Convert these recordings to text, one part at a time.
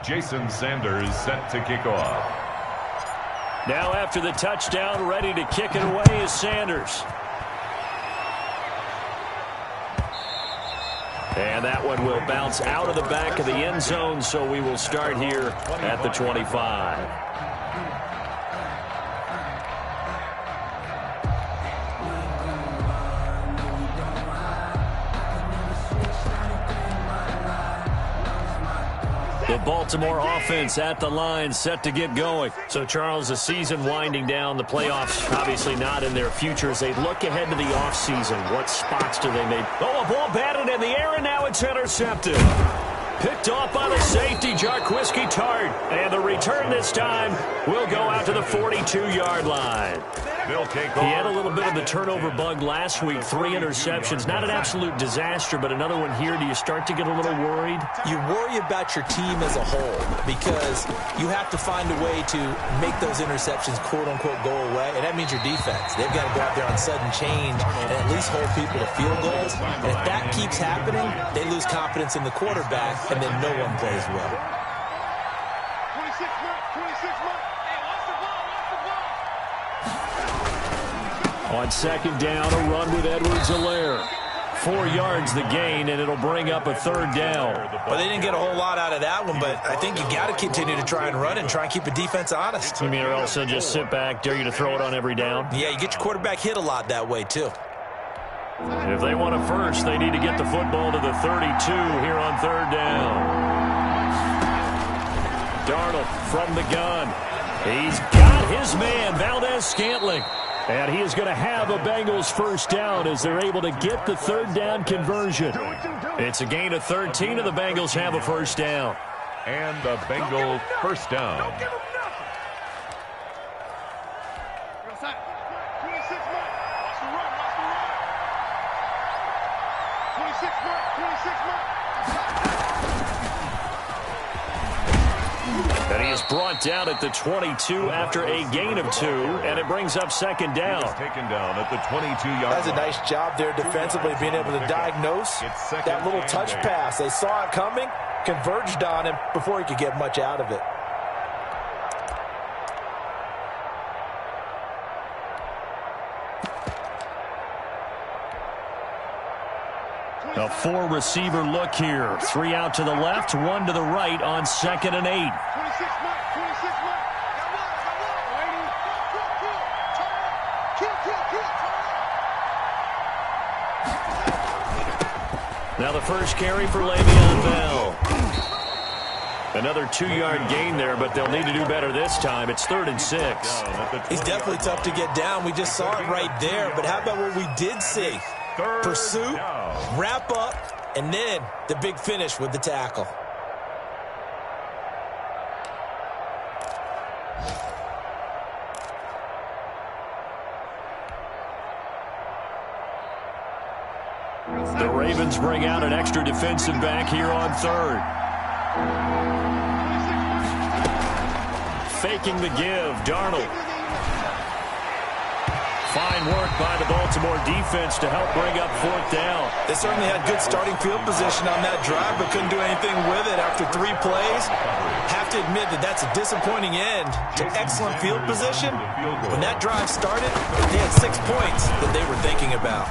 Jason Sanders set to kick off. Now after the touchdown, ready to kick it away is Sanders. And that one will bounce out of the back of the end zone, so we will start here at the 25. The Baltimore offense at the line, set to get going. So, Charles, the season winding down, the playoffs obviously not in their future. As they look ahead to the offseason, what spots do they make? Oh, a ball batted in the air, and now it's intercepted. Picked off by the safety, Jarquiski Tart. And the return this time will go out to the 42-yard line. He had a little bit of the turnover bug last week, 3 interceptions. Not an absolute disaster, but another one here. Do you start to get a little worried? You worry about your team as a whole because you have to find a way to make those interceptions, quote-unquote, go away, and that means your defense. They've got to go out there on sudden change and at least hold people to field goals. And if that keeps happening, they lose confidence in the quarterback, and then no one plays well. On second down, a run with Edwards-Helaire. 4 yards the gain, and it'll bring up a third down. Well, they didn't get a whole lot out of that one, but I think you got to continue to try and run and try and keep the defense honest. You mean also just sit back, dare you to throw it on every down? Yeah, you get your quarterback hit a lot that way, too. If they want a first, they need to get the football to the 32 here on third down. Darnold from the gun. He's got his man, Valdez-Scantling. And he is going to have a Bengals first down as they're able to get the third down conversion. It's a gain of 13, and the Bengals have a first down. And the Bengals first down. And he is brought down at the 22 after a gain of 2, and it brings up second down. Taken down at the 22-yard line. That's a nice job there defensively, being able to diagnose that little touch pass. They saw it coming, converged on him before he could get much out of it. A 4-receiver look here. 3 out to the left, 1 to the right on 2nd and 8. Now the first carry for Le'Veon Bell. Another 2-yard gain there, but they'll need to do better this time. It's 3rd and 6. He's definitely tough to get down. We just saw it right there, but how about what we did see? Pursuit, wrap up, and then the big finish with the tackle. The Ravens bring out an extra defensive back here on 3rd. Faking the give, Darnold. Fine work by the Baltimore defense to help bring up 4th down. They certainly had good starting field position on that drive, but couldn't do anything with it after 3 plays. Have to admit that that's a disappointing end to excellent field position. When that drive started, they had 6 points that they were thinking about.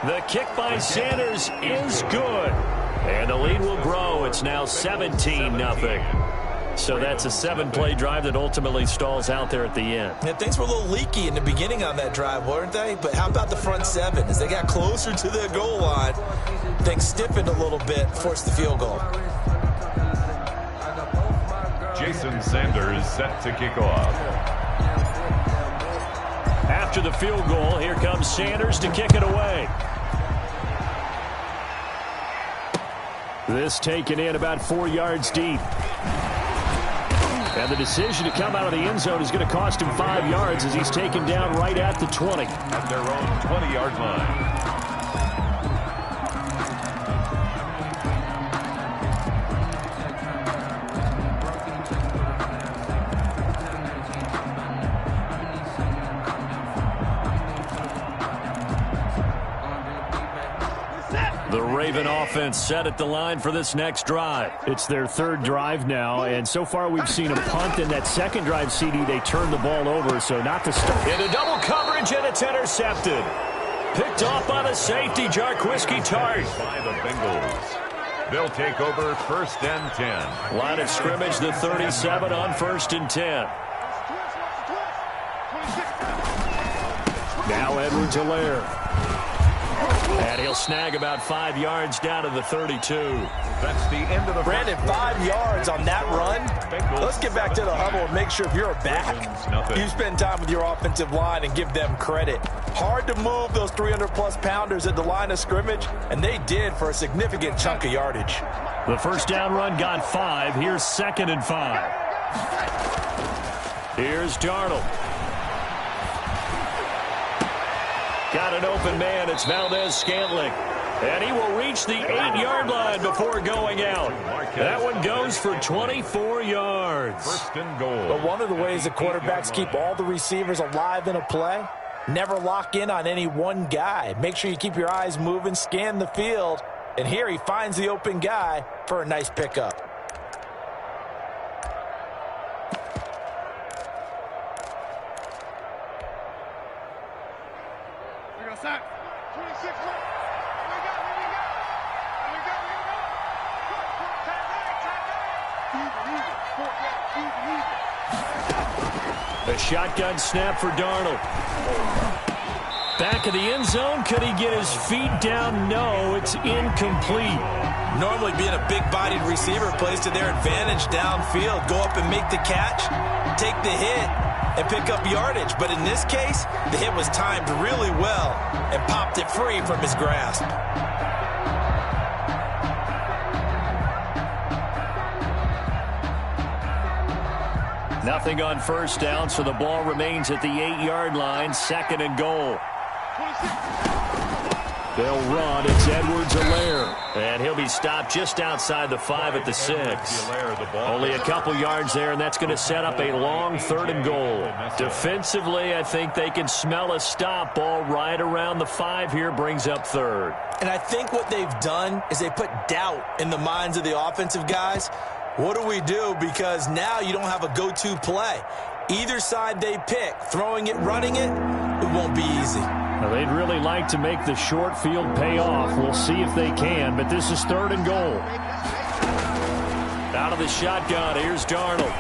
The kick by Sanders is good. And the lead will grow. It's now 17-0. So that's a 7-play drive that ultimately stalls out there at the end. Yeah, things were a little leaky in the beginning on that drive, weren't they? But how about the front 7? As they got closer to the goal line, things stiffened a little bit, forced the field goal. Jason Sanders set to kick off. After the field goal, here comes Sanders to kick it away. This taken in about 4 yards deep. And the decision to come out of the end zone is going to cost him 5 yards as he's taken down right at the 20. At their own 20-yard line. Raven offense set at the line for this next drive. It's their third drive now, and so far we've seen them punt. In that second drive, CD, they turned the ball over, so not to start. Into double coverage, and it's intercepted. Picked off by the safety, Jarquiski Tart. By the Bengals. They'll take over 1st and 10. Line of scrimmage, the 37 on 1st and 10. Now Edwards-Helaire. And he'll snag about 5 yards down to the 32. That's the end of the Brandon, 5 yards on that run. Let's get back to the huddle and make sure if you're a back, you spend time with your offensive line and give them credit. Hard to move those 300-plus pounders at the line of scrimmage, and they did for a significant chunk of yardage. The first down run got 5. Here's 2nd and 5. Here's Darnold. Got an open man. It's Valdez-Scantling. And he will reach the 8-yard line before going out. That one goes for 24 yards. 1st and goal. But one of the ways the quarterbacks keep all the receivers alive in a play, never lock in on any one guy. Make sure you keep your eyes moving, scan the field. And here he finds the open guy for a nice pickup. A shotgun snap for Darnold. Back of the end zone. Could he get his feet down? No, it's incomplete. Normally being a big-bodied receiver plays to their advantage downfield. Go up and make the catch, take the hit, and pick up yardage. But in this case, the hit was timed really well and popped it free from his grasp. Nothing on first down, so the ball remains at the 8-yard line. 2nd and goal. They'll run. It's Edwards-Helaire. And he'll be stopped just outside the 5 at the 6. Only a couple yards there, and that's going to set up a long 3rd and goal. Defensively, I think they can smell a stop. Ball right around the 5 here, brings up 3rd. And I think what they've done is they put doubt in the minds of the offensive guys. What do we do? Because now you don't have a go-to play. Either side they pick, throwing it, running it, it won't be easy. Well, they'd really like to make the short field pay off. We'll see if they can, but this is 3rd and goal. Out of the shotgun, here's Darnold.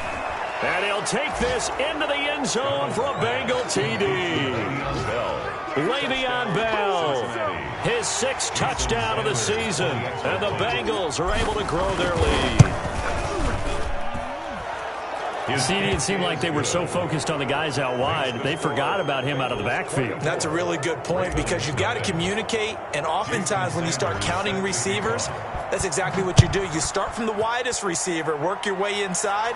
And he'll take this into the end zone for a Bengal TD. Le'Veon Bell, his 6th touchdown of the season. And the Bengals are able to grow their lead. CD, it seemed like they were so focused on the guys out wide, they forgot about him out of the backfield. That's a really good point because you've got to communicate, and oftentimes when you start counting receivers, that's exactly what you do. You start from the widest receiver, work your way inside.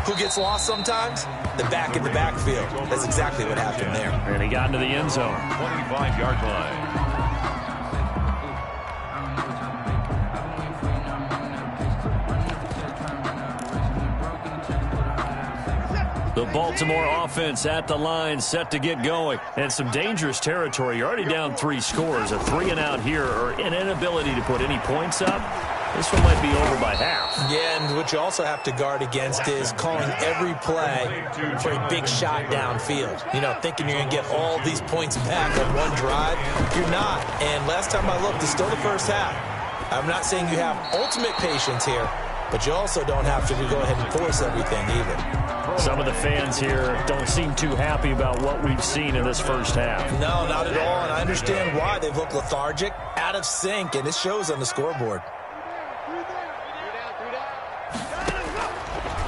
Who gets lost sometimes? The back in the backfield. That's exactly what happened there. And he got into the end zone. 25-yard line. The Baltimore offense at the line, set to get going. And some dangerous territory. You're already down 3 scores. A 3-and-out here, or an inability to put any points up. This one might be over by half. Yeah, and what you also have to guard against is calling every play for a big shot downfield. You know, thinking you're going to get all these points back on one drive. You're not. And last time I looked, it's still the first half. I'm not saying you have ultimate patience here, but you also don't have to go ahead and force everything either. Some of the fans here don't seem too happy about what we've seen in this first half. No, not at all, and I understand why. They've looked lethargic, out of sync, and it shows on the scoreboard.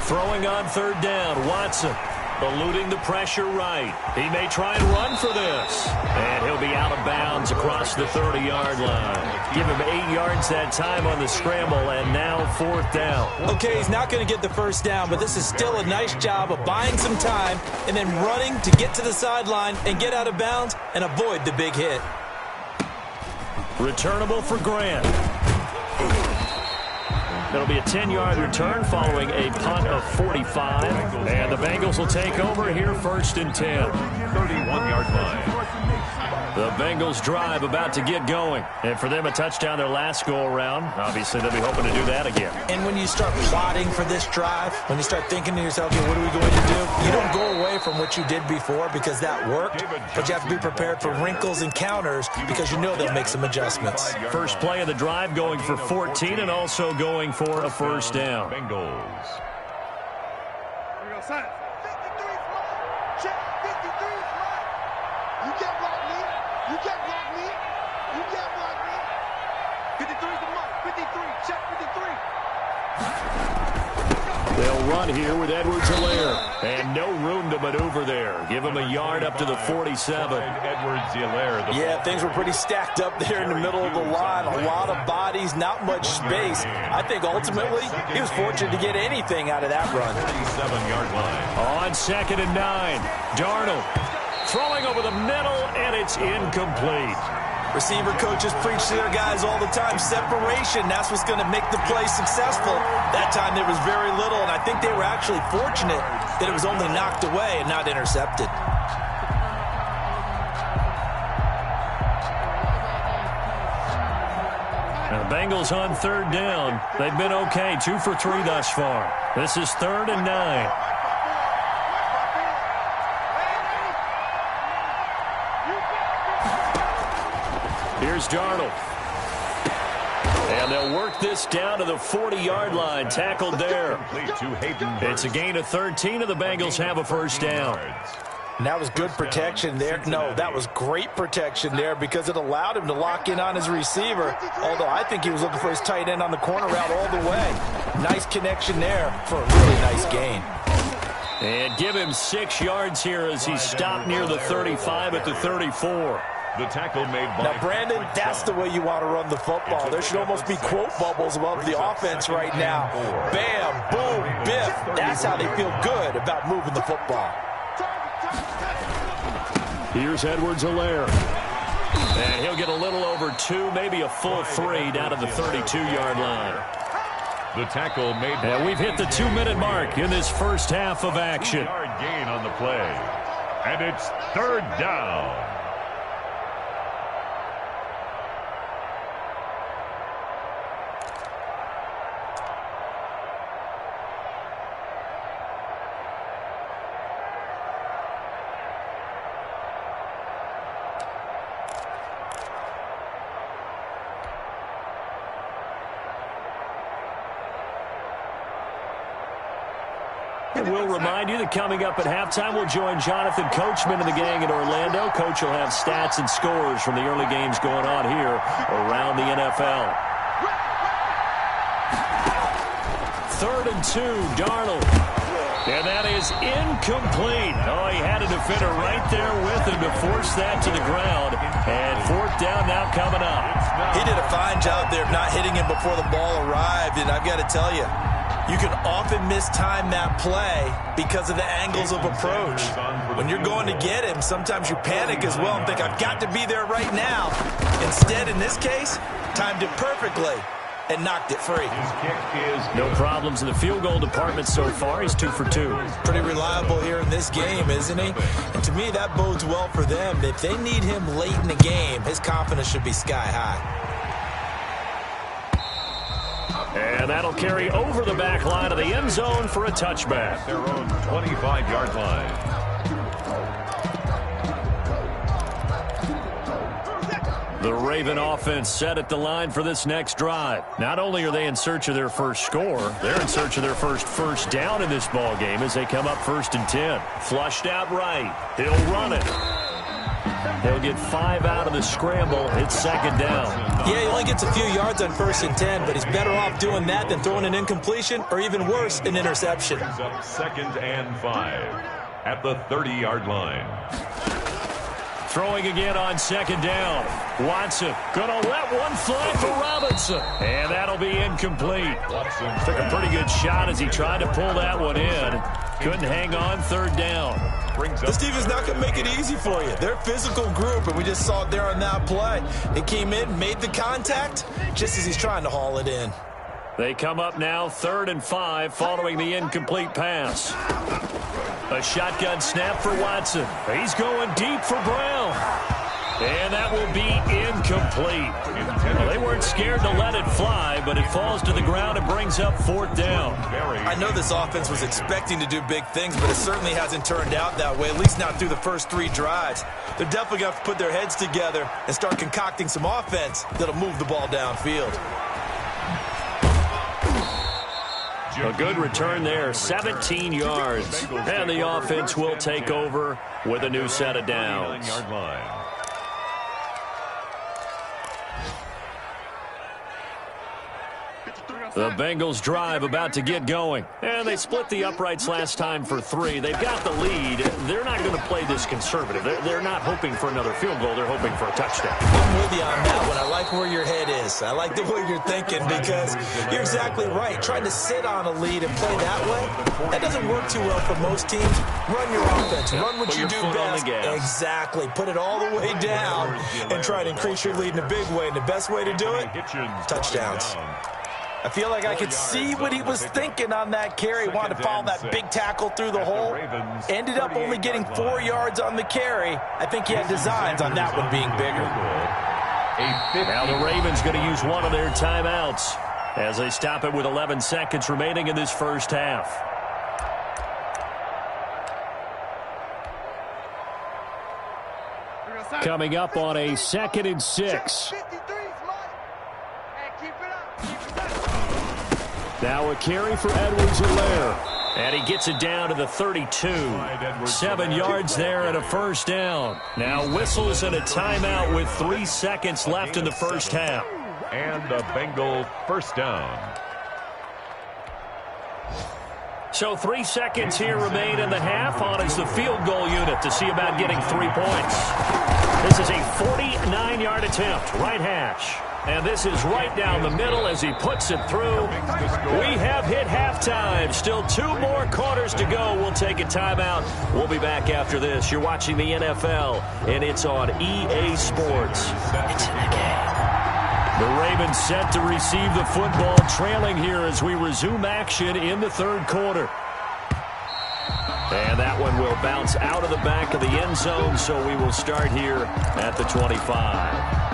Throwing on 3rd down, Watson. Eluding the pressure right. He may try and run for this. And he'll be out of bounds across the 30-yard line. Give him 8 yards that time on the scramble, and now 4th down. Okay, he's not going to get the first down, but this is still a nice job of buying some time and then running to get to the sideline and get out of bounds and avoid the big hit. Returnable for Grant. It'll be a 10-yard return following a punt of 45. And the Bengals will take over here 1st and 10. 31-yard line. The Bengals drive about to get going. And for them, a touchdown their last go-around. Obviously, they'll be hoping to do that again. And when you start plotting for this drive, when you start thinking to yourself, okay, what are we going to do? You don't go away from what you did before because that worked, but you have to be prepared for wrinkles and counters because you know they'll make some adjustments. First play of the drive going for 14 and also going for a first down. Bengals. Check 53 flat. You can't block me. You can't block me. You can't block me. 53 is the mark. 53. Check 53. They'll run here with Edwards-Helaire. And no room to maneuver there. Give him a yard up to the 47. Edwards-Helaire. Yeah, things were pretty stacked up there in the middle of the line. A lot of bodies, not much space. I think ultimately he was fortunate to get anything out of that run. 37-yard line. On 2nd and 9, Darnold throwing over the middle, and it's incomplete. Receiver coaches preach to their guys all the time. Separation, that's what's going to make the play successful. That time there was very little, and I think they were actually fortunate that it was only knocked away and not intercepted. Now, the Bengals on 3rd down. They've been okay, 2 for 3 thus far. This is 3rd and 9. Here's Darnold. And they'll work this down to the 40-yard line. Tackled there. It's a gain of 13, and the Bengals have a first down. And that was good protection there. No, that was great protection there because it allowed him to lock in on his receiver, although I think he was looking for his tight end on the corner route all the way. Nice connection there for a really nice gain. And give him 6 yards here as he stopped near the 35 at the 34. The tackle made by now, Brandon, that's the way you want to run the football. There should almost be quote bubbles above the offense right now. Bam, boom, biff. That's how they feel good about moving the football. Here's Edwards-Helaire. And he'll get a little over 2, maybe a full 3 down to the 32-yard line. the tackle made by. And we've hit the 2-minute mark in this first half of action. 2-yard gain on the play. And it's 3rd down. We'll remind you that coming up at halftime, we'll join Jonathan Coachman and the gang in Orlando. Coach will have stats and scores from the early games going on here around the NFL. 3rd and 2, Darnold. And that is incomplete. Oh, he had a defender right there with him to force that to the ground. And 4th down now coming up. He did a fine job there of not hitting him before the ball arrived. And I've got to tell you, you can often mistime that play because of the angles of approach. When you're going to get him, sometimes you panic as well and think, I've got to be there right now. Instead, in this case, timed it perfectly and knocked it free. His kick is no problems in the field goal department so far. He's 2 for 2. Pretty reliable here in this game, isn't he? And to me, that bodes well for them. If they need him late in the game, his confidence should be sky high. And that'll carry over the back line of the end zone for a touchback. their own 25-yard line. The Raven offense set at the line for this next drive. Not only are they in search of their first score, they're in search of their first down in this ball game as they come up 1st and 10. Flushed out right. He'll run it. They'll get 5 out of the scramble. It's 2nd down. Yeah, he only gets a few yards on 1st and 10, but he's better off doing that than throwing an incompletion or even worse, an interception. Brings up 2nd and 5 at the 30-yard line. Throwing again on 2nd down. Watson gonna let one fly for Robinson. And that'll be incomplete. Watson Took a pretty good shot as he tried to pull that one in. Couldn't hang on 3rd down. This team is not going to make it easy for you. They're a physical group, and we just saw it there on that play. They came in, made the contact, just as he's trying to haul it in. They come up now 3rd and 5 following the incomplete pass. A shotgun snap for Watson. He's going deep for Brown. And that will be incomplete. Well, they weren't scared to let it fly, but it falls to the ground and brings up 4th down. I know this offense was expecting to do big things, but it certainly hasn't turned out that way, at least not through the first 3 drives. They're definitely going to have to put their heads together and start concocting some offense that'll move the ball downfield. A good return there, 17 yards. And the offense will take over with a new set of downs. The Bengals drive about to get going. And they split the uprights last time for 3. They've got the lead. They're not going to play this conservative. They're not hoping for another field goal. They're hoping for a touchdown. I'm with you on that one. I like where your head is. I like the way you're thinking because you're exactly right. Trying to sit on a lead and play that way, that doesn't work too well for most teams. Run your offense. Run what you do best. Exactly. Put it all the way down and try to increase your lead in a big way. And the best way to do it, touchdowns. I feel like I could see what he was thinking on that carry. Wanted to follow that big tackle through the hole. Ended up only getting 4 yards on the carry. I think he had designs on that one being bigger. Now the Ravens going to use one of their timeouts as they stop it with 11 seconds remaining in this first half. Coming up on a 2nd and 6. Now a carry for Edwards-Helaire. And he gets it down to the 32. 7 yards there and a 1st down. Now whistles and a timeout with 3 seconds left in the first half. And the Bengals 1st down. So 3 seconds here remain in the half. On is the field goal unit to see about getting 3 points. This is a 49-yard attempt, right hash. And this is right down the middle as he puts it through. We have hit halftime. Still 2 more quarters to go. We'll take a timeout. We'll be back after this. You're watching the NFL, and it's on EA Sports. It's in the game. The Ravens set to receive the football, trailing here as we resume action in the 3rd quarter. And that one will bounce out of the back of the end zone, so we will start here at the 25.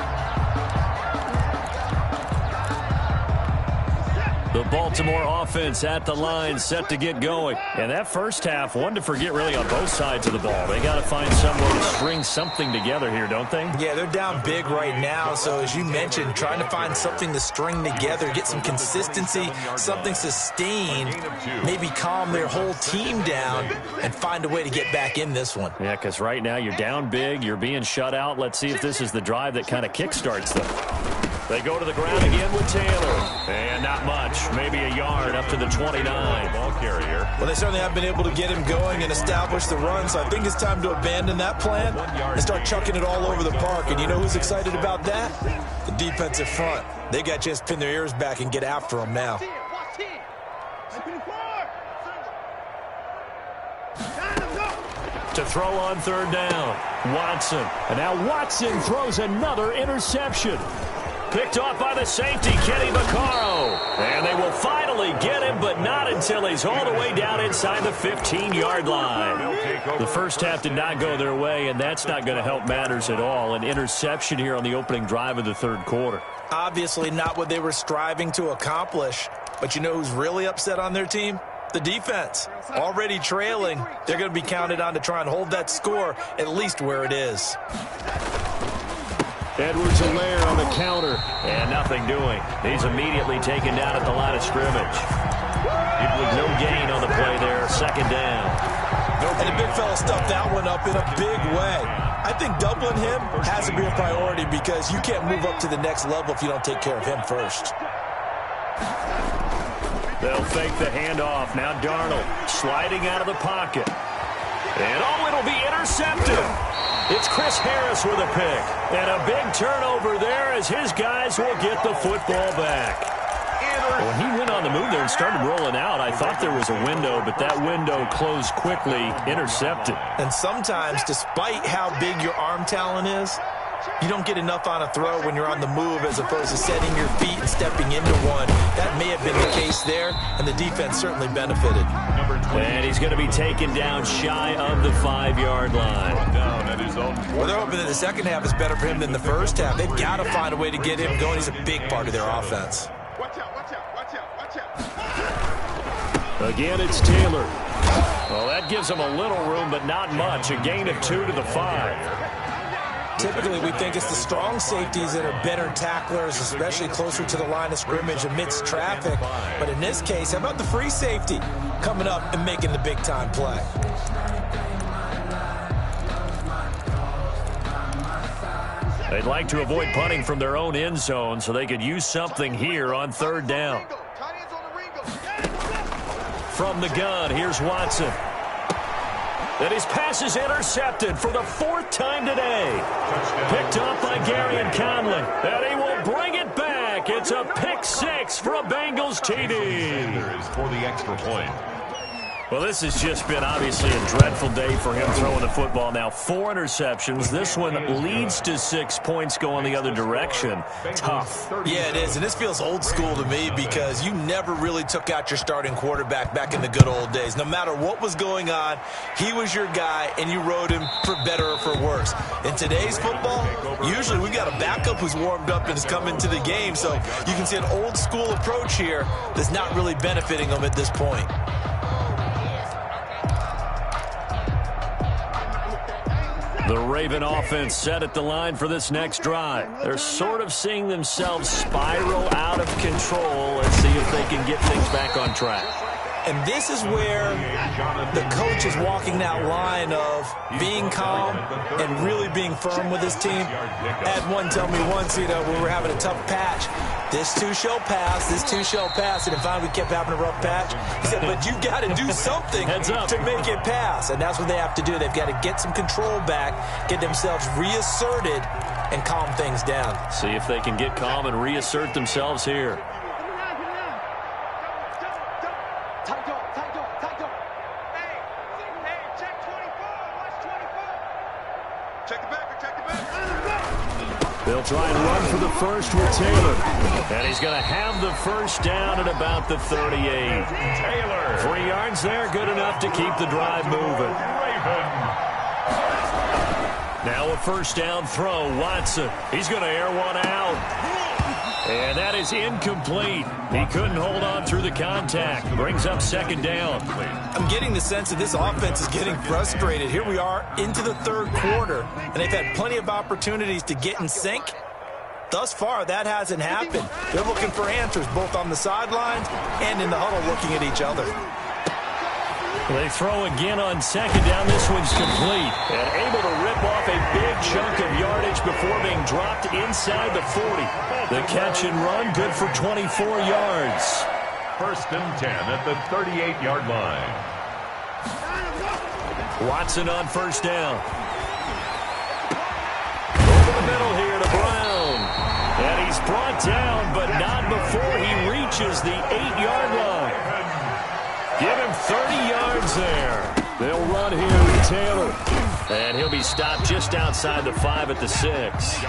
The Baltimore offense at the line set to get going. And that first half, one to forget really on both sides of the ball. They got to find some way to string something together here, don't they? Yeah, they're down big right now. So as you mentioned, trying to find something to string together, get some consistency, something sustained, maybe calm their whole team down and find a way to get back in this one. Yeah, because right now you're down big, you're being shut out. Let's see if this is the drive that kind of kickstarts them. They go to the ground again with Taylor. And not much. Maybe a yard up to the 29. Ball carrier. Well, they certainly have been able to get him going and establish the run, so I think it's time to abandon that plan and start chucking it all over the park. And you know who's excited about that? The defensive front. They got a chance to pin their ears back and get after him now. To throw on 3rd down, Watson. And now Watson throws another interception. Picked off by the safety, Kenny Vaccaro. And they will finally get him, but not until he's all the way down inside the 15-yard line. The first half did not go their way, and that's not going to help matters at all. An interception here on the opening drive of the 3rd quarter. Obviously not what they were striving to accomplish. But you know who's really upset on their team? The defense. Already trailing. They're going to be counted on to try and hold that score at least where it is. Edwards-Helaire on the counter. And nothing doing. He's immediately taken down at the line of scrimmage. No gain on the play there. 2nd down. And the big fella stuffed that one up in a big way. I think doubling him has to be a priority because you can't move up to the next level if you don't take care of him first. They'll fake the handoff. Now Darnold sliding out of the pocket. And it'll be intercepted. It's Chris Harris with a pick. And a big turnover there as his guys will get the football back. When he went on the move there and started rolling out, I thought there was a window, but that window closed quickly, intercepted. And sometimes, despite how big your arm talent is, you don't get enough on a throw when you're on the move as opposed to setting your feet and stepping into one. That may have been the case there, and the defense certainly benefited. And he's going to be taken down shy of the 5-yard line. Well, they're hoping that the second half is better for him than the first half. They've got to find a way to get him going. He's a big part of their offense. Watch out, watch out, watch out, watch out. Again, it's Taylor. Well, that gives him a little room, but not much. A gain of 2 to the 5. Typically, we think it's the strong safeties that are better tacklers, especially closer to the line of scrimmage amidst traffic. But in this case, how about the free safety coming up and making the big-time play? They'd like to avoid punting from their own end zone so they could use something here on 3rd down. From the gun, here's Watson. And his pass is intercepted for the 4th time today. Picked up by Gary and Conley. And he will bring it back. It's a pick 6 for a Bengals TD. For the extra point. Well, this has just been obviously a dreadful day for him throwing the football. Now 4 interceptions. This one leads to 6 points going the other direction. Tough. Yeah, it is. And this feels old school to me because you never really took out your starting quarterback back in the good old days. No matter what was going on, he was your guy, and you rode him for better or for worse. In today's football, usually we got a backup who's warmed up and has come into the game. So you can see an old school approach here that's not really benefiting them at this point. The Raven offense set at the line for this next drive. They're sort of seeing themselves spiral out of control. Let's see if they can get things back on track. And this is where the coach is walking that line of being calm and really being firm with his team. I had one tell me once, when we were having a tough patch, this too shall pass, this too shall pass. And finally we kept having a rough patch. He said, but you've got to do something to make it pass. And that's what they have to do. They've got to get some control back, get themselves reasserted, and calm things down. See if they can get calm and reassert themselves here. They'll try and run for the first with Taylor. And he's going to have the first down at about the 38. Taylor. 3 yards there, good enough to keep the drive moving. Now a first down throw, Watson. He's going to air one out. And that is incomplete. He couldn't hold on through the contact. Brings up 2nd down. I'm getting the sense that this offense is getting frustrated. Here we are into the 3rd quarter, and they've had plenty of opportunities to get in sync. Thus far, that hasn't happened. They're looking for answers both on the sidelines and in the huddle looking at each other. They throw again on 2nd down. This one's complete. And able to rip off a big chunk of yardage before being dropped inside the 40. The catch and run, good for 24 yards. 1st and 10 at the 38-yard line. Watson on 1st down. Over the middle here to Brown. And he's brought down, but not before he reaches the 8-yard line. Give him 30 yards there. They'll run here with Taylor. And he'll be stopped just outside the 5 at the 6.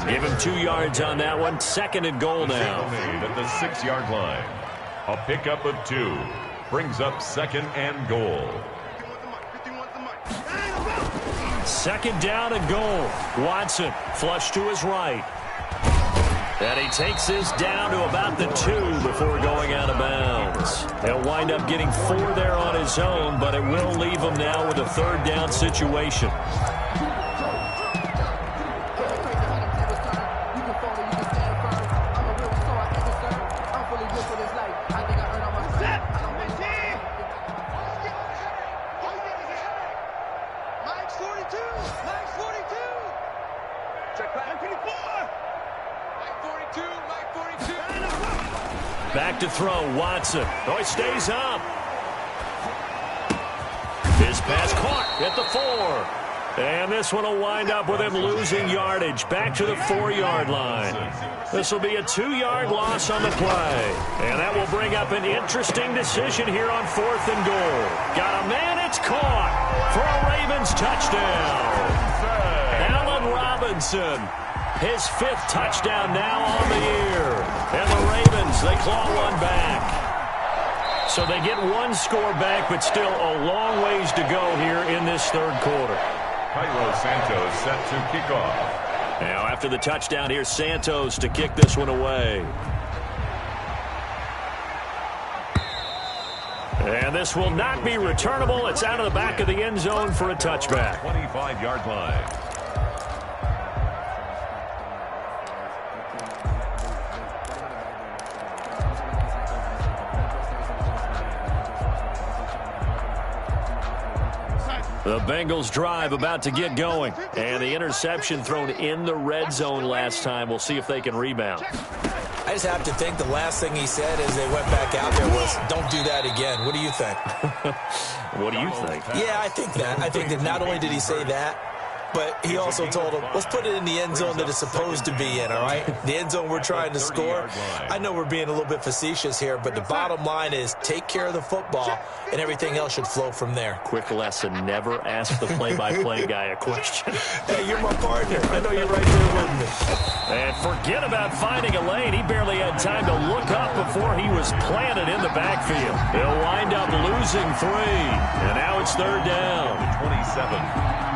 Give him 2 yards on that one. 2nd and goal now. At the 6-yard line. A pickup of 2. Brings up 2nd and goal. 2nd down and goal. Watson flush to his right. And he takes this down to about the 2 before going out of bounds. He'll wind up getting 4 there on his own, but it will leave him now with a 3rd down situation. Back to throw, Watson. Oh, he stays up. His pass caught at the 4. And this one will wind up with him losing yardage. Back to the 4-yard line. This will be a 2-yard loss on the play. And that will bring up an interesting decision here on 4th and goal. Got a man, it's caught for a Ravens touchdown. Allen Robinson, his 5th touchdown now on the year. And the Ravens, they claw one back. So they get one score back, but still a long ways to go here in this third quarter. Cairo Santos set to kick off. Now after the touchdown, here's Santos to kick this one away. And this will not be returnable. It's out of the back of the end zone for a touchback. 25-yard line. The Bengals drive about to get going. And the interception thrown in the red zone last time. We'll see if they can rebound. I just have to think the last thing he said as they went back out there was, don't do that again. What do you think? What do you think? Yeah, I think that. I think that not only did he say that, but he also told him, let's put it in the end zone that it's supposed to be in, all right? The end zone we're trying to score. I know we're being a little bit facetious here, but the bottom line is take care of the football, and everything else should flow from there. Quick lesson, never ask the play-by-play guy a question. Hey, you're my partner. I know you're right there with me. And forget about finding a lane. He barely had time to look up before he was planted in the backfield. He'll wind up losing 3. And now it's third down. 27.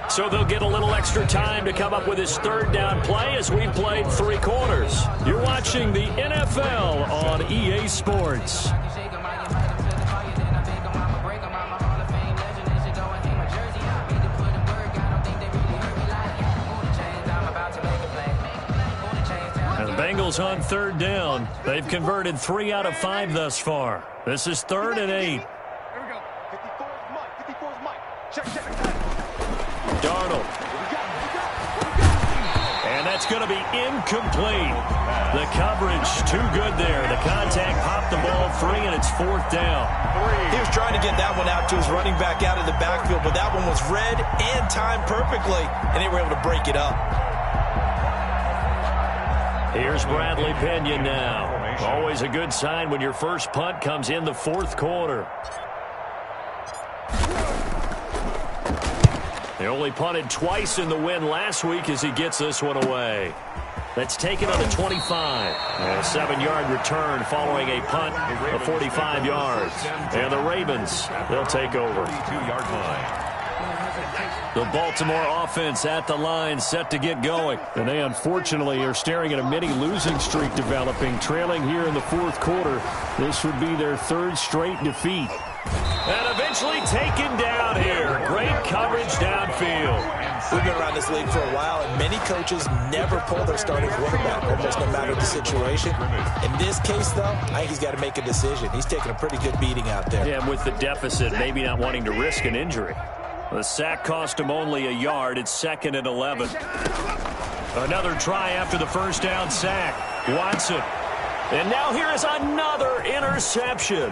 So they'll get a little extra time to come up with his third down play as we've played 3 quarters. You're watching the NFL on EA Sports. And the Bengals on third down. They've converted 3 out of 5 thus far. This is 3rd and 8. Here we go. 54 is Mike. 54 is Mike. Check. Darnold. And that's going to be incomplete. The coverage too good there. The contact popped the ball free, and it's 4th down. He was trying to get that one out to his running back out of the backfield, but that one was read and timed perfectly, and they were able to break it up. Here's Bradley Pinion now. Always a good sign when your first punt comes in the 4th quarter. They only punted twice in the win last week as he gets this one away. That's taken on the 25. And a 7-yard return following a punt of 45 yards. And the Ravens, they'll take over. 32-yard line. The Baltimore offense at the line, set to get going. And they unfortunately are staring at a mini losing streak developing, trailing here in the 4th quarter. This would be their 3rd straight defeat. And eventually taken down here. Great coverage downfield. We've been around this league for a while, and many coaches never pull their starting quarterback, almost no matter the situation. In this case, though, I think he's got to make a decision. He's taking a pretty good beating out there. Yeah, with the deficit, maybe not wanting to risk an injury. The sack cost him only a yard. It's 2nd and 11. Another try after the first down sack. Watson. And now here is another interception.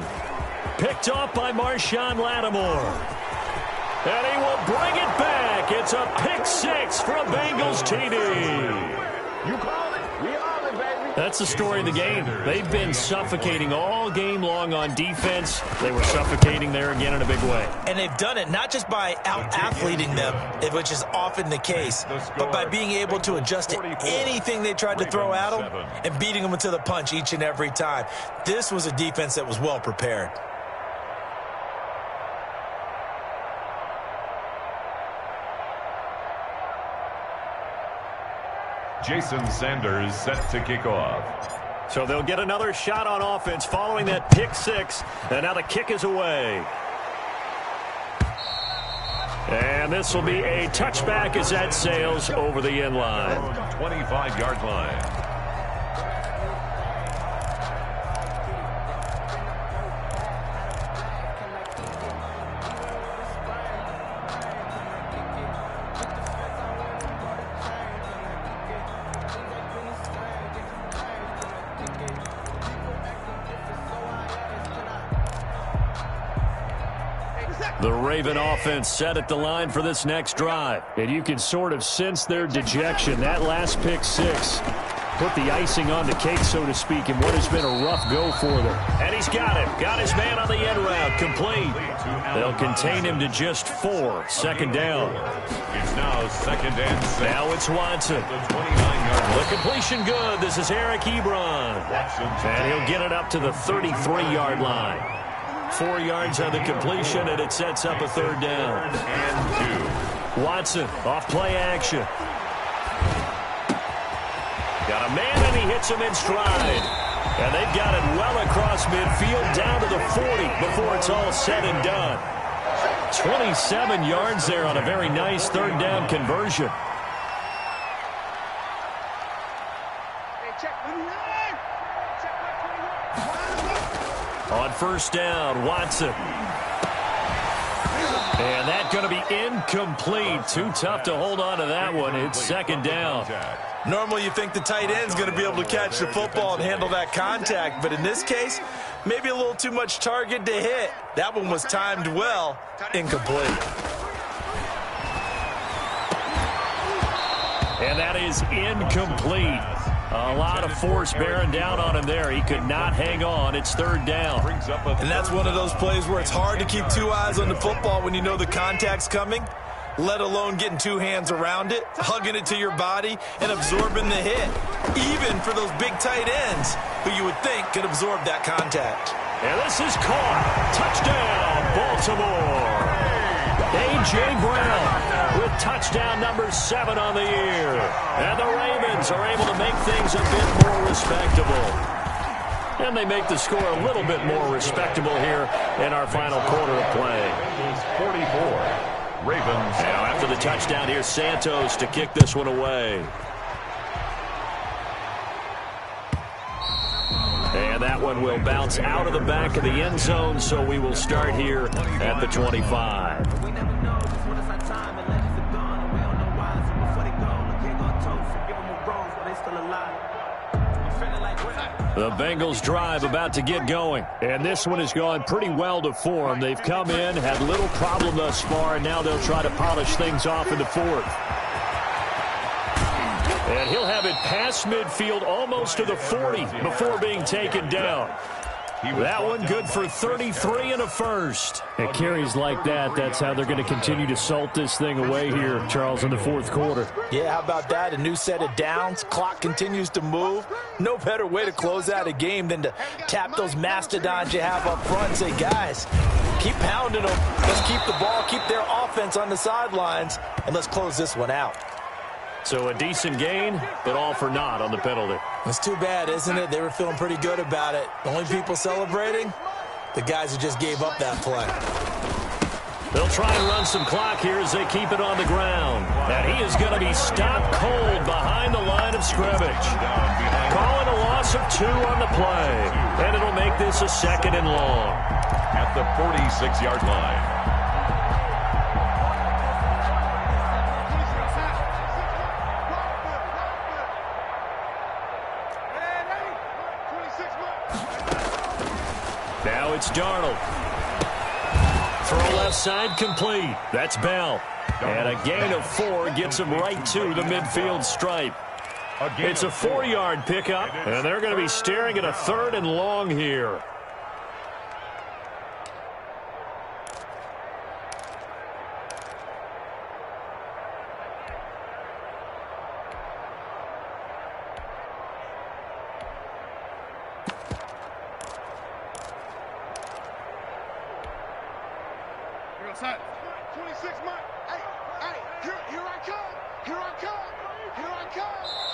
Picked off by Marshawn Lattimore. And he will bring it back. It's a pick 6 for a Bengals TD. You call it. We all it, baby. That's the story of the game. They've been suffocating all game long on defense. They were suffocating there again in a big way. And they've done it not just by out-athleting them, which is often the case, but by being able to adjust to anything they tried to throw at them and beating them into the punch each and every time. This was a defense that was well prepared. Jason Sanders set to kick off. So they'll get another shot on offense following that pick 6. And now the kick is away. And this will be a touchback as that sails over the end line. 25-yard line. The Raven offense set at the line for this next drive. And you can sort of sense their dejection. That last pick six put the icing on the cake, so to speak, in what has been a rough go for them. And he's got him. Got his man on the end route. Complete. They'll contain him to just 4. Second down. It's now 2nd and 6. Now it's Watson. The 29-yard line. The completion good. This is Eric Ebron. And he'll get it up to the 33-yard line. 4 yards on the completion, and it sets up a 3rd down. And 2. Watson off play action. Got a man, and he hits him in stride. And they've got it well across midfield down to the 40 before it's all said and done. 27 yards there on a very nice 3rd down conversion. On 1st down, Watson. And that's going to be incomplete. Too tough to hold on to that one. It's 2nd down. Normally you think the tight end's going to be able to catch the football and handle that contact, but in this case, maybe a little too much target to hit. That one was timed well. Incomplete. And that is incomplete. A lot of force bearing down on him there. He could not hang on. It's 3rd down. And that's one of those plays where it's hard to keep 2 eyes on the football when you know the contact's coming, let alone getting 2 hands around it, hugging it to your body, and absorbing the hit. Even for those big tight ends who you would think could absorb that contact. And this is caught. Touchdown, Baltimore. A.J. Brown with touchdown number 7 on the year. And the Ravens are able to make things a bit more respectable. And they make the score a little bit more respectable here in our final quarter of play. 44. Ravens. Now after the touchdown, here's Santos to kick this one away. And that one will bounce out of the back of the end zone, so we will start here at the 25. The Bengals drive about to get going. And this one has gone pretty well to form. They've come in, had little problem thus far, and now they'll try to polish things off in the 4th. And he'll have it past midfield almost to the 40 before being taken down. That one good for 33 and a first. At carries like that, that's how they're going to continue to salt this thing away here, Charles, in the 4th quarter. Yeah, how about that? A new set of downs. Clock continues to move. No better way to close out a game than to tap those mastodons you have up front and say, guys, keep pounding them. Let's keep the ball, keep their offense on the sidelines, and let's close this one out. So a decent gain, but all for naught on the penalty. It's too bad, isn't it? They were feeling pretty good about it. The only people celebrating, the guys who just gave up that play. They'll try and run some clock here as they keep it on the ground. And he is going to be stopped cold behind the line of scrimmage. Calling a loss of 2 on the play. And it'll make this a 2nd and long. At the 46-yard line. Now it's Darnold. Throw left side complete. That's Bell. And a gain of 4 gets him right to the midfield stripe. It's a 4-yard pickup, and they're going to be staring at a 3rd and long here.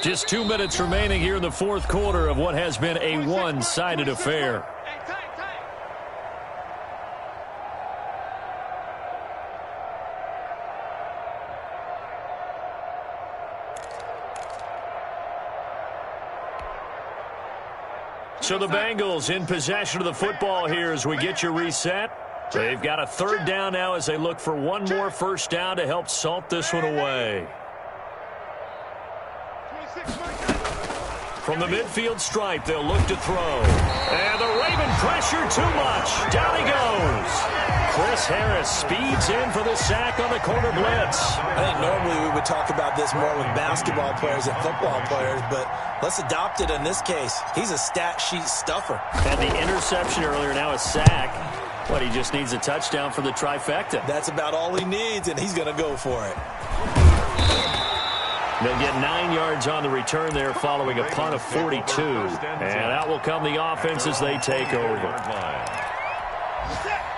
Just 2 minutes remaining here in the 4th quarter of what has been a one-sided affair. So the Bengals in possession of the football here as we get you reset. They've got a 3rd down now as they look for one more 1st down to help salt this one away. From the midfield stripe, they'll look to throw. And the Raven pressure too much. Down he goes. Chris Harris speeds in for the sack on the corner blitz. I think normally we would talk about this more with basketball players and football players, but let's adopt it in this case. He's a stat sheet stuffer. And the interception earlier, now a sack. But he just needs a touchdown for the trifecta. That's about all he needs, and he's going to go for it. They'll get 9 yards on the return there following a punt of 42. And out will come the offense as they take over.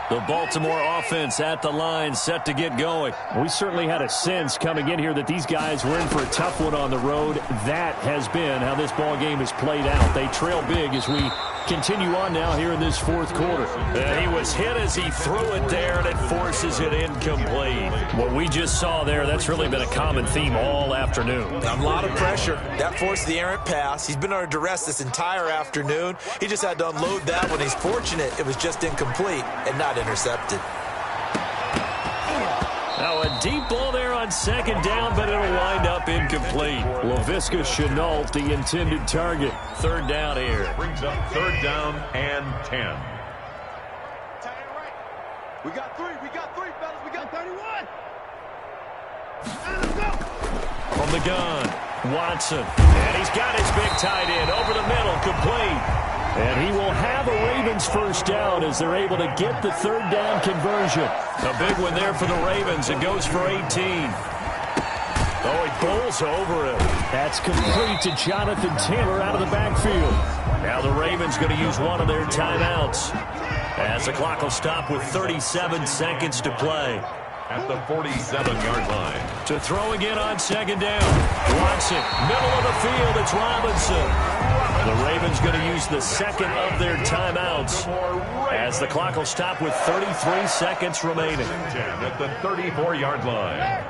The Baltimore offense at the line, set to get going. We certainly had a sense coming in here that these guys were in for a tough one on the road. That has been how this ball game has played out. They trail big as we continue on now here in this fourth quarter. And he was hit as he threw it there, and it forces it incomplete. What we just saw there, that's really been a common theme all afternoon. A lot of pressure. That forced the errant pass. He's been under duress this entire afternoon. He just had to unload that one. He's fortunate it was just incomplete and not intercepted. Now a deep ball there on second down, but it'll wind up incomplete. Laviska Shenault, the intended target. Third down here. Brings up third down and 10. We got three, fellas. We got 31. Let's go. From the gun, Watson. And he's got his big tight end over the middle, complete. And he will have a Ravens first down as they're able to get the third down conversion. A big one there for the Ravens. It goes for 18. Oh, he bowls over it. That's complete to Jonathan Taylor out of the backfield. Now the Ravens going to use one of their timeouts as the clock will stop with 37 seconds to play. At the 47-yard line. To throw again on second down. Watson, middle of the field, it's Robinson. The Ravens going to use the second of their timeouts as the clock will stop with 33 seconds remaining. At the 34-yard line.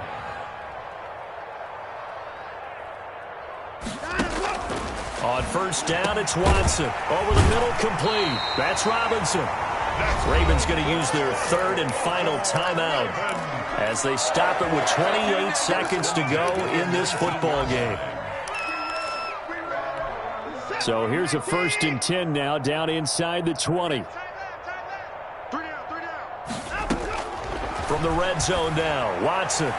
On first down, it's Watson. Over the middle, complete. That's Robinson. Ravens going to use their third and final timeout as they stop it with 28 seconds to go in this football game. So here's a 1st and 10 now, down inside the 20. From the red zone now, Watson.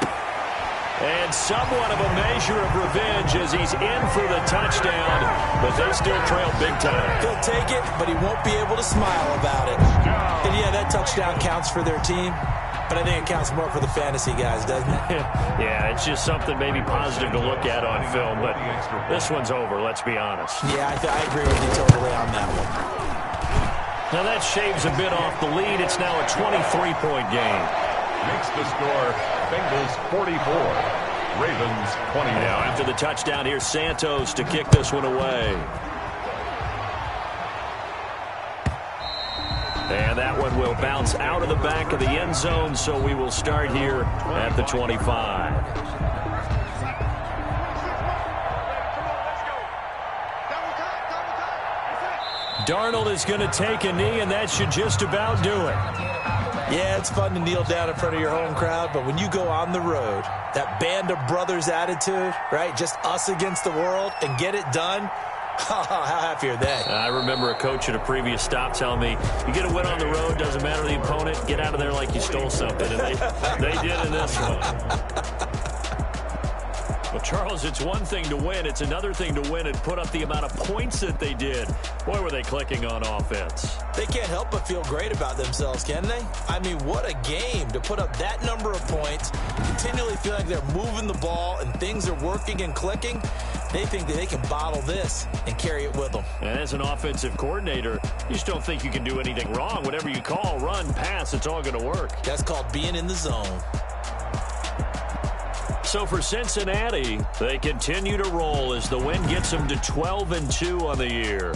And somewhat of a measure of revenge as he's in for the touchdown, but they still trail big time. He'll take it, but he won't be able to smile about it. And yeah, that touchdown counts for their team, but I think it counts more for the fantasy guys, doesn't it? Yeah, it's just something maybe positive to look at on film, but this one's over, let's be honest. Yeah, I agree with you totally on that one. Now that shaves a bit off the lead. It's now a 23-point game. Makes the score Bengals 44, Ravens 20. Now after the touchdown, here's Santos to kick this one away. And that one will bounce out of the back of the end zone, so we will start here at the 25. Darnold is going to take a knee, and that should just about do it. Yeah, it's fun to kneel down in front of your home crowd, but when you go on the road, that band of brothers attitude, right, just us against the world, and get it done, how happy are they? I remember a coach at a previous stop telling me, you get a win on the road, doesn't matter the opponent, get out of there like you stole something, and they did in this one. Well, Charles, it's one thing to win. It's another thing to win and put up the amount of points that they did. Boy, were they clicking on offense. They can't help but feel great about themselves, can they? I mean, what a game to put up that number of points, continually feel like they're moving the ball and things are working and clicking. They think that they can bottle this and carry it with them. And as an offensive coordinator, you just don't think you can do anything wrong. Whatever you call, run, pass, it's all going to work. That's called being in the zone. So for Cincinnati, they continue to roll as the win gets them to 12-2 on the year.